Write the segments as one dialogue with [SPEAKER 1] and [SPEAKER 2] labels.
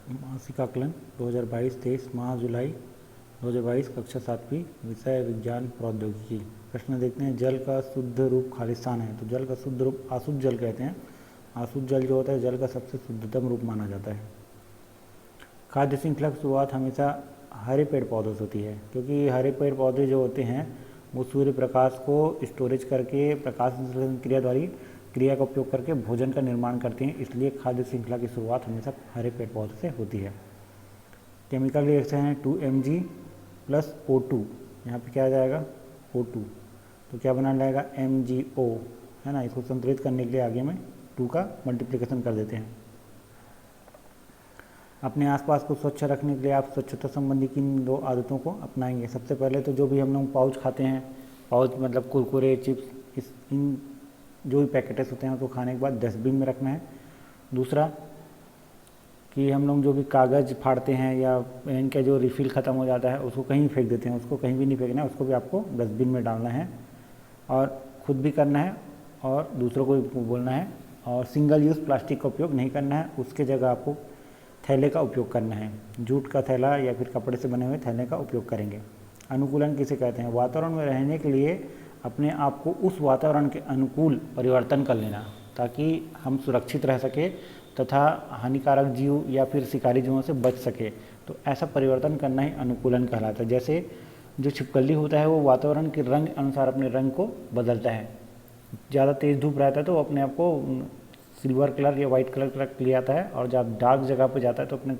[SPEAKER 1] मासिक आकलन 2022-23 माह जुलाई 2022 कक्षा 7वीं विषय विज्ञान प्रौद्योगिकी। प्रश्न देखते हैं। जल का शुद्ध रूप खालिस्तान है, तो जल का शुद्ध रूप आशुद्ध जल कहते हैं। आशुद्ध जल जो होता है जल का सबसे शुद्धतम रूप माना जाता है। खाद्य श्रृंखला की शुरुआत हमेशा हरे पेड़ पौधों से होती है, क्योंकि हरे पेड़ पौधे जो होते हैं वो सूर्य प्रकाश को स्टोरेज करके प्रकाश संश्लेषण क्रिया का उपयोग करके भोजन का निर्माण करते हैं, इसलिए खाद्य श्रृंखला की शुरुआत हमेशा हरे पेड़ पौधे से होती है। केमिकल रिएक्शन है 2Mg + O2, यहाँ पे क्या आ जाएगा O2, तो क्या बना जाएगा MgO, है ना। इसको संतुलित करने के लिए आगे में 2 का मल्टीप्लिकेशन कर देते हैं। अपने आसपास को स्वच्छ रखने के लिए आप स्वच्छता संबंधी किन 2 आदतों को अपनाएंगे। सबसे पहले तो जो भी हम लोग पाउच खाते हैं, पाउच मतलब कुरकुरे, चिप्स, इन जो भी पैकेट्स होते हैं उसको खाने के बाद डस्टबिन में रखना है। दूसरा कि हम लोग जो भी कागज़ फाड़ते हैं या पेन का जो रिफ़िल ख़त्म हो जाता है उसको कहीं फेंक देते हैं, उसको कहीं भी नहीं फेंकना है, उसको भी आपको डस्टबिन में डालना है और खुद भी करना है और दूसरों को भी बोलना है। और सिंगल यूज़ प्लास्टिक का उपयोग नहीं करना है, उसके जगह आपको थैले का उपयोग करना है। जूट का थैला या फिर कपड़े से बने हुए थैले का उपयोग करेंगे। अनुकूलन किसे कहते हैं। वातावरण में रहने के लिए अपने आप को उस वातावरण के अनुकूल परिवर्तन कर लेना, ताकि हम सुरक्षित रह सके तथा हानिकारक जीव या फिर शिकारी जीवों से बच सके। तो ऐसा परिवर्तन करना ही अनुकूलन कहलाता है। जैसे जो छिपकली होता है वो वातावरण के रंग अनुसार अपने रंग को बदलता है। ज़्यादा तेज़ धूप रहता है तो वो अपने आप को सिल्वर कलर या वाइट कलर ले आता है, और जब डार्क जगह पर जाता है तो अपने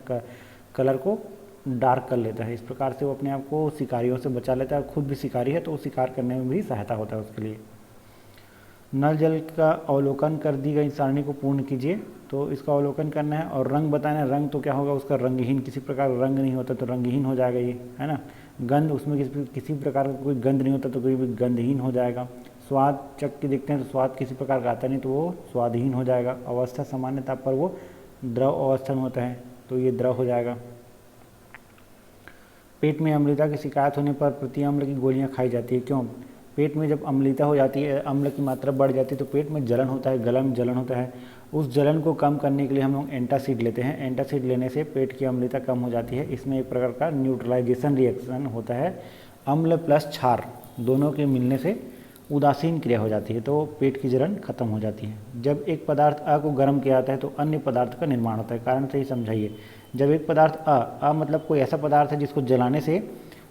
[SPEAKER 1] कलर को डार्क कर लेता है। इस प्रकार से वो अपने आप को शिकारियों से बचा लेता है। खुद भी शिकारी है तो वो शिकार करने में भी सहायता होता है उसके लिए। नल जल का अवलोकन कर दी गई सारणी को पूर्ण कीजिए, तो इसका अवलोकन करना है और रंग बताना है। रंग तो क्या होगा उसका रंगहीन, किसी प्रकार रंग नहीं होता तो रंगहीन हो जाएगा ये, है ना। गंध, उसमें किसी प्रकार का कोई गंध नहीं होता तो कोई भी गंधहीन हो जाएगा। स्वाद चख के देखते हैं तो स्वाद किसी प्रकार का आता नहीं तो वो स्वादहीन हो जाएगा। अवस्था सामान्य ताप पर वो द्रव अवस्था में होता है तो ये द्रव हो जाएगा। पेट में अम्लता की शिकायत होने पर प्रति अम्ल की गोलियां खाई जाती है। क्यों। पेट में जब अम्लता हो जाती है, अम्ल की मात्रा बढ़ जाती है तो पेट में जलन होता है, गला में जलन होता है। उस जलन को कम करने के लिए हम लोग एंटासिड लेते हैं। एंटासिड लेने से पेट की अम्लता कम हो जाती है। इसमें एक प्रकार का न्यूट्रलाइजेशन रिएक्शन होता है। अम्ल प्लस क्षार दोनों के मिलने से उदासीन क्रिया हो जाती है तो पेट की जलन खत्म हो जाती है। जब एक पदार्थ अ को गर्म किया जाता है तो अन्य पदार्थ का निर्माण होता है। कारण से ही समझाइए। जब एक पदार्थ अ मतलब कोई ऐसा पदार्थ है जिसको जलाने से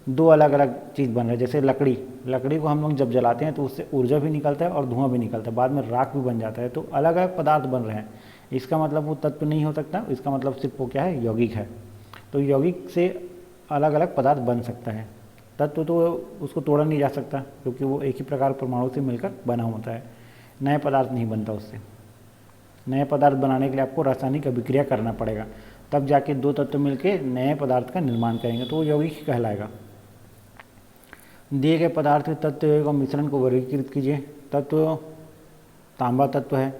[SPEAKER 1] 2 अलग अलग चीज़ बन रहा है। जैसे लकड़ी को हम लोग जब जलाते हैं तो उससे ऊर्जा भी निकलता है और धुआं भी निकलता है, बाद में राख भी बन जाता है, तो अलग अलग पदार्थ बन रहे हैं। इसका मतलब वो तत्व नहीं हो सकता, इसका मतलब सिर्फ वो क्या है, यौगिक है। तो यौगिक से अलग अलग पदार्थ बन सकता है। तत्व तो उसको तोड़ा नहीं जा सकता क्योंकि वो एक ही प्रकार परमाणु से मिलकर बना होता है। नए पदार्थ नहीं बनता उससे। नए पदार्थ बनाने के लिए आपको रासायनिक अभिक्रिया करना पड़ेगा, तब जाके 2 तत्व मिलके नए पदार्थ का निर्माण करेंगे तो वो यौगिक कहलाएगा। दिए गए पदार्थ के तत्व का मिश्रण को वर्गीकृत कीजिए। तत्व तांबा तत्व है,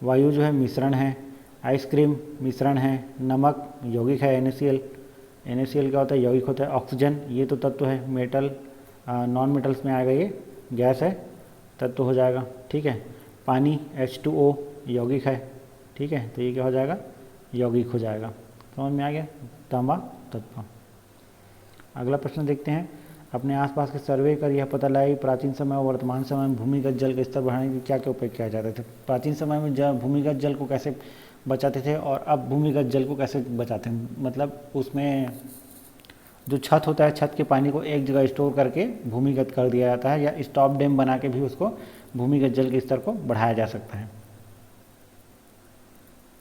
[SPEAKER 1] वायु जो है मिश्रण है, आइसक्रीम मिश्रण है, नमक यौगिक है, NaCl क्या होता है, यौगिक होता है, ऑक्सीजन ये तो तत्व है, मेटल नॉन मेटल्स में आएगा, ये गैस है, तत्व हो जाएगा। ठीक है। पानी H2O यौगिक है। ठीक है, तो ये क्या हो जाएगा, यौगिक हो जाएगा। समझ में आ गया, तांबा तत्व। अगला प्रश्न देखते हैं। अपने आसपास के सर्वे कर यह पता लगाइए प्राचीन समय और वर्तमान समय में भूमिगत जल का स्तर बढ़ाने के क्या क्या उपाय किया जाते थे। प्राचीन समय में भूमिगत जल को कैसे बचाते थे और अब भूमिगत जल को कैसे बचाते हैं। मतलब उसमें जो छत होता है, छत के पानी को एक जगह स्टोर करके भूमिगत कर दिया जाता है, या स्टॉप डैम बना के भी उसको भूमिगत जल के स्तर को बढ़ाया जा सकता है।